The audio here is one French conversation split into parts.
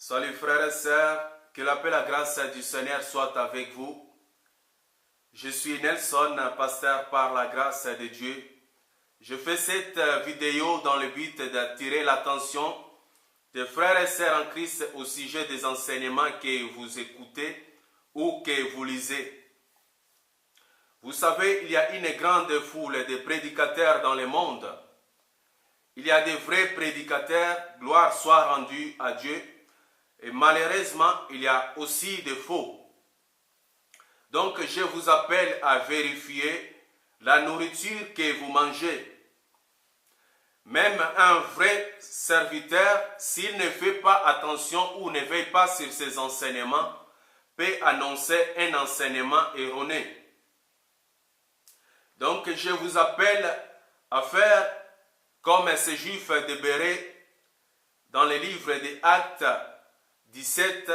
Salut frères et sœurs, que la paix et la grâce du Seigneur soient avec vous. Je suis Nelson, pasteur par la grâce de Dieu. Je fais cette vidéo dans le but d'attirer l'attention des frères et sœurs en Christ au sujet des enseignements que vous écoutez ou que vous lisez. Vous savez, il y a une grande foule de prédicateurs dans le monde. Il y a des vrais prédicateurs, gloire soit rendue à Dieu. Et malheureusement, il y a aussi des faux. Donc, je vous appelle à vérifier la nourriture que vous mangez. Même un vrai serviteur, s'il ne fait pas attention ou ne veille pas sur ses enseignements, peut annoncer un enseignement erroné. Donc, je vous appelle à faire comme ces Juifs de Bérée dans le livre des Actes 17,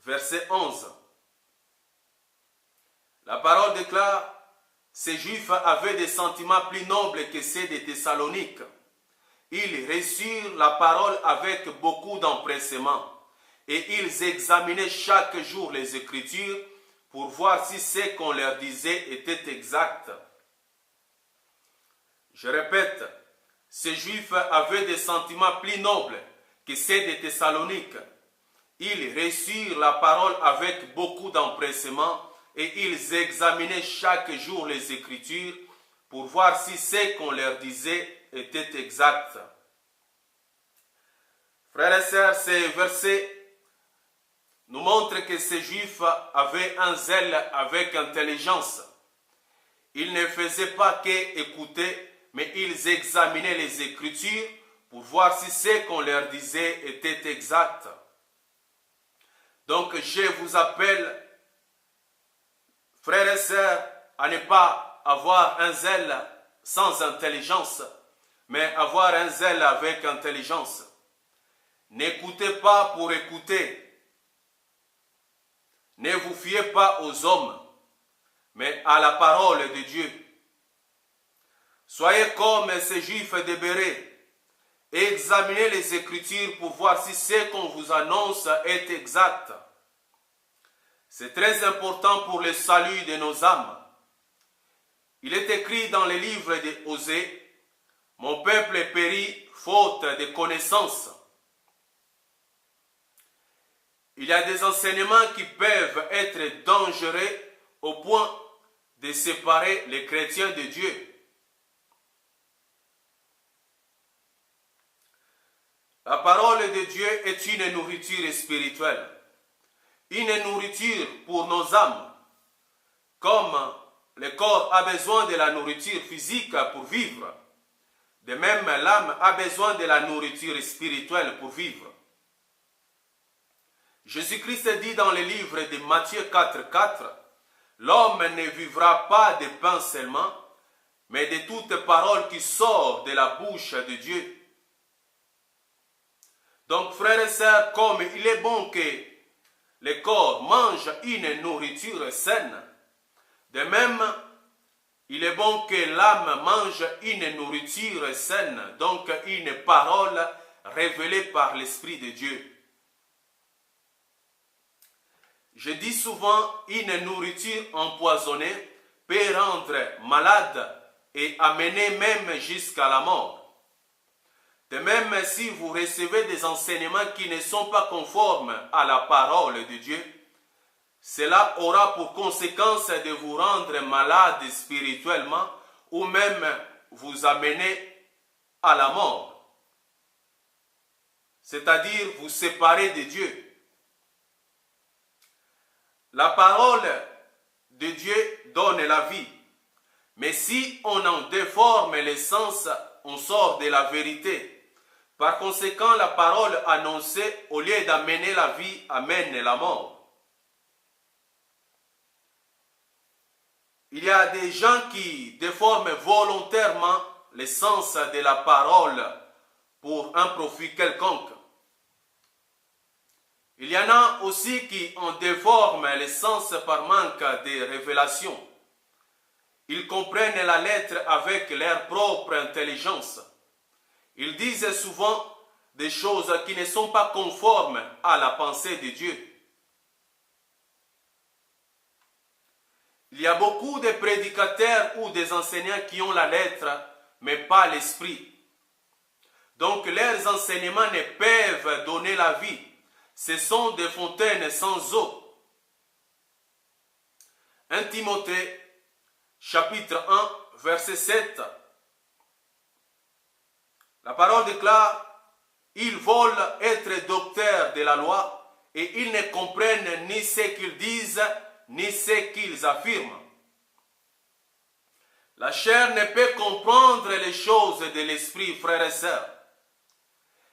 verset 11. La parole déclare, ces Juifs avaient des sentiments plus nobles que ceux des Thessaloniques. Ils reçurent la parole avec beaucoup d'empressement et ils examinaient chaque jour les Écritures pour voir si ce qu'on leur disait était exact. Je répète, ces Juifs avaient des sentiments plus nobles que ceux des Thessaloniques. Ils reçurent la parole avec beaucoup d'empressement et ils examinaient chaque jour les Écritures pour voir si ce qu'on leur disait était exact. Frères et sœurs, ces versets nous montrent que ces Juifs avaient un zèle avec intelligence. Ils ne faisaient pas qu'écouter, mais ils examinaient les Écritures pour voir si ce qu'on leur disait était exact. Donc je vous appelle, frères et sœurs, à ne pas avoir un zèle sans intelligence, mais avoir un zèle avec intelligence. N'écoutez pas pour écouter. Ne vous fiez pas aux hommes, mais à la parole de Dieu. Soyez comme ces Juifs de Bérée. Examinez les Écritures pour voir si ce qu'on vous annonce est exact. C'est très important pour le salut de nos âmes. Il est écrit dans le livre d'Osée, « Mon peuple périt faute de connaissances ». Il y a des enseignements qui peuvent être dangereux au point de séparer les chrétiens de Dieu. La parole de Dieu est une nourriture spirituelle, une nourriture pour nos âmes, comme le corps a besoin de la nourriture physique pour vivre. De même, l'âme a besoin de la nourriture spirituelle pour vivre. Jésus-Christ dit dans le livre de Matthieu 4,4, « L'homme ne vivra pas de pain seulement, mais de toute parole qui sort de la bouche de Dieu. » Donc, frères et sœurs, comme il est bon que le corps mange une nourriture saine, de même, il est bon que l'âme mange une nourriture saine, donc une parole révélée par l'Esprit de Dieu. Je dis souvent, une nourriture empoisonnée peut rendre malade et amener même jusqu'à la mort. De même, si vous recevez des enseignements qui ne sont pas conformes à la parole de Dieu, cela aura pour conséquence de vous rendre malade spirituellement ou même vous amener à la mort. C'est-à-dire vous séparer de Dieu. La parole de Dieu donne la vie. Mais si on en déforme le sens, on sort de la vérité. Par conséquent, la parole annoncée, au lieu d'amener la vie, amène la mort. Il y a des gens qui déforment volontairement le sens de la parole pour un profit quelconque. Il y en a aussi qui en déforment le sens par manque de révélation. Ils comprennent la lettre avec leur propre intelligence. Ils disent souvent des choses qui ne sont pas conformes à la pensée de Dieu. Il y a beaucoup de prédicateurs ou des enseignants qui ont la lettre, mais pas l'esprit. Donc leurs enseignements ne peuvent donner la vie. Ce sont des fontaines sans eau. 1 Timothée, chapitre 1, verset 7. La parole déclare, « Ils veulent être docteurs de la loi et ils ne comprennent ni ce qu'ils disent, ni ce qu'ils affirment. » La chair ne peut comprendre les choses de l'esprit, frères et sœurs.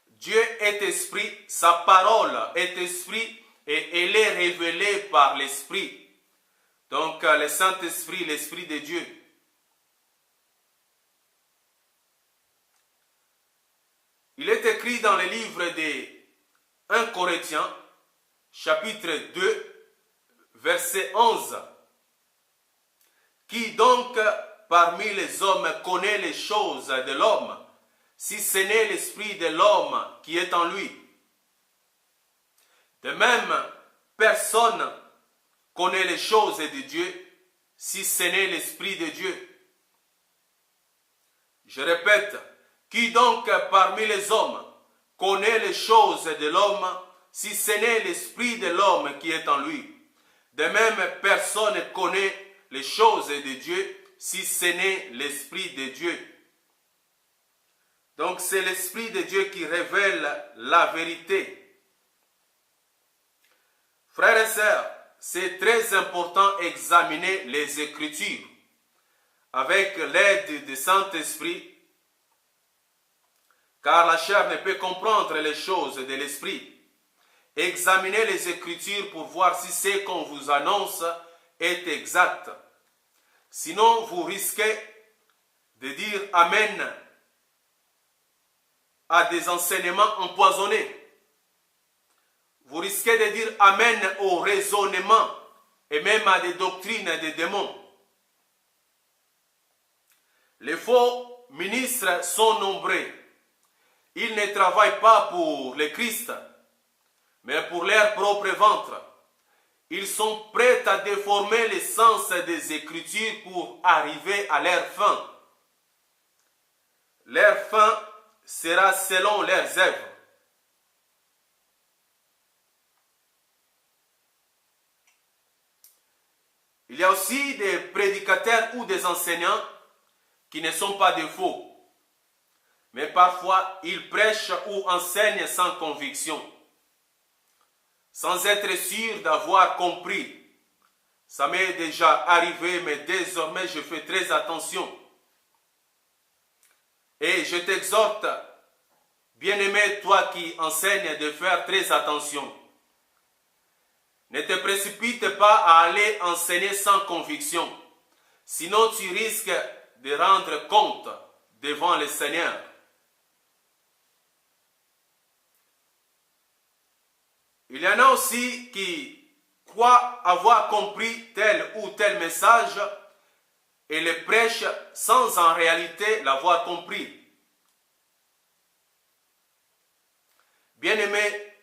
Dieu est esprit, sa parole est esprit et elle est révélée par l'esprit. Donc le Saint-Esprit, l'Esprit de Dieu. Il est écrit dans le livre de 1 Corinthiens, chapitre 2, verset 11. Qui donc parmi les hommes connaît les choses de l'homme, si ce n'est l'esprit de l'homme qui est en lui? De même, personne connaît les choses de Dieu, si ce n'est l'esprit de Dieu. Je répète, qui donc parmi les hommes connaît les choses de l'homme, si ce n'est l'esprit de l'homme qui est en lui? De même, personne ne connaît les choses de Dieu, si ce n'est l'esprit de Dieu. Donc c'est l'esprit de Dieu qui révèle la vérité. Frères et sœurs, c'est très important d'examiner les Écritures avec l'aide du Saint-Esprit, car la chair ne peut comprendre les choses de l'Esprit. Examinez les Écritures pour voir si ce qu'on vous annonce est exact. Sinon, vous risquez de dire Amen à des enseignements empoisonnés. Vous risquez de dire Amen au raisonnement et même à des doctrines des démons. Les faux ministres sont nombreux. Ils ne travaillent pas pour le Christ, mais pour leur propre ventre. Ils sont prêts à déformer le sens des Écritures pour arriver à leur fin. Leur fin sera selon leurs œuvres. Il y a aussi des prédicateurs ou des enseignants qui ne sont pas des faux. Mais parfois, ils prêchent ou enseignent sans conviction, sans être sûr d'avoir compris. Ça m'est déjà arrivé, mais désormais, je fais très attention. Et je t'exhorte, bien-aimé, toi qui enseignes, de faire très attention. Ne te précipite pas à aller enseigner sans conviction, sinon tu risques de rendre compte devant le Seigneur. Il y en a aussi qui croient avoir compris tel ou tel message et le prêchent sans en réalité l'avoir compris. Bien-aimés,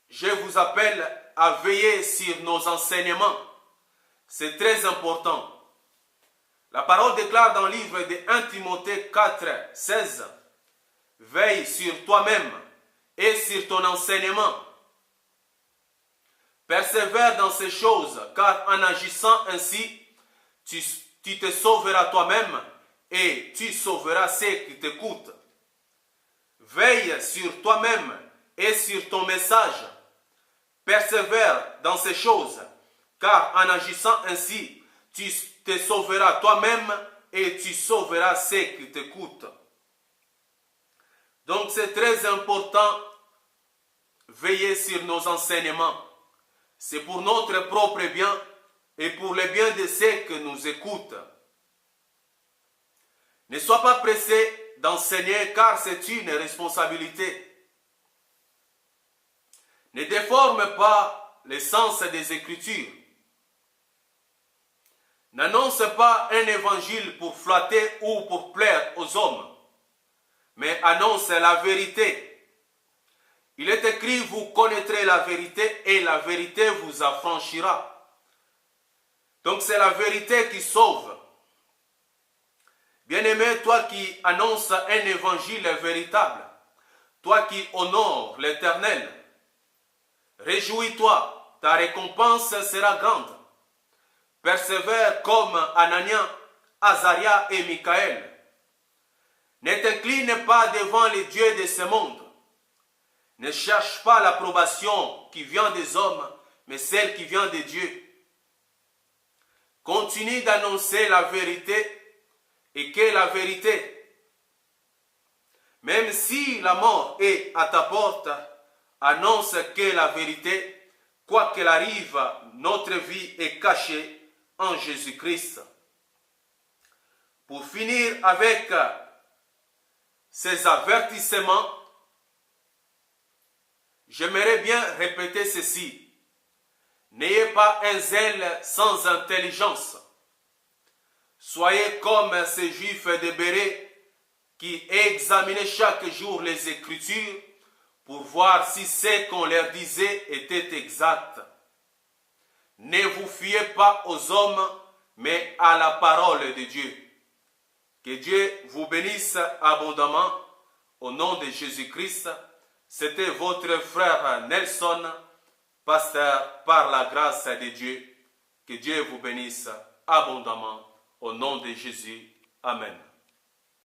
je vous appelle à veiller sur nos enseignements. C'est très important. La parole déclare dans le livre de 1 Timothée 4, 16, « Veille sur toi-même et sur ton enseignement. Persévère dans ces choses, car en agissant ainsi, tu te sauveras toi-même et tu sauveras ceux qui t'écoutent. Veille sur toi-même et sur ton message. Persévère dans ces choses, car en agissant ainsi, tu te sauveras toi-même et tu sauveras ceux qui t'écoutent. » Donc c'est très important de veiller sur nos enseignements. C'est pour notre propre bien et pour le bien de ceux qui nous écoutent. Ne sois pas pressé d'enseigner car c'est une responsabilité. Ne déforme pas le sens des Écritures. N'annonce pas un évangile pour flatter ou pour plaire aux hommes. mais annonce la vérité. Il est écrit, vous connaîtrez la vérité et la vérité vous affranchira. Donc c'est la vérité qui sauve. Bien-aimé, toi qui annonces un évangile véritable, toi qui honores l'Éternel, réjouis-toi, ta récompense sera grande. Persévère comme Anania, Azaria et Michaël. Ne t'incline pas devant les dieux de ce monde. Ne cherche pas l'approbation qui vient des hommes, mais celle qui vient de Dieu. Continue d'annoncer la vérité et que la vérité, même si la mort est à ta porte, annonce que la vérité, quoi qu'elle arrive, notre vie est cachée en Jésus-Christ. Pour finir avec ces avertissements, j'aimerais bien répéter ceci. N'ayez pas un zèle sans intelligence. Soyez comme ces juifs de Bérée qui examinaient chaque jour les Écritures pour voir si ce qu'on leur disait était exact. Ne vous fiez pas aux hommes, mais à la parole de Dieu. Que Dieu vous bénisse abondamment. Au nom de Jésus-Christ, c'était votre frère Nelson, pasteur par la grâce de Dieu. Que Dieu vous bénisse abondamment. Au nom de Jésus. Amen.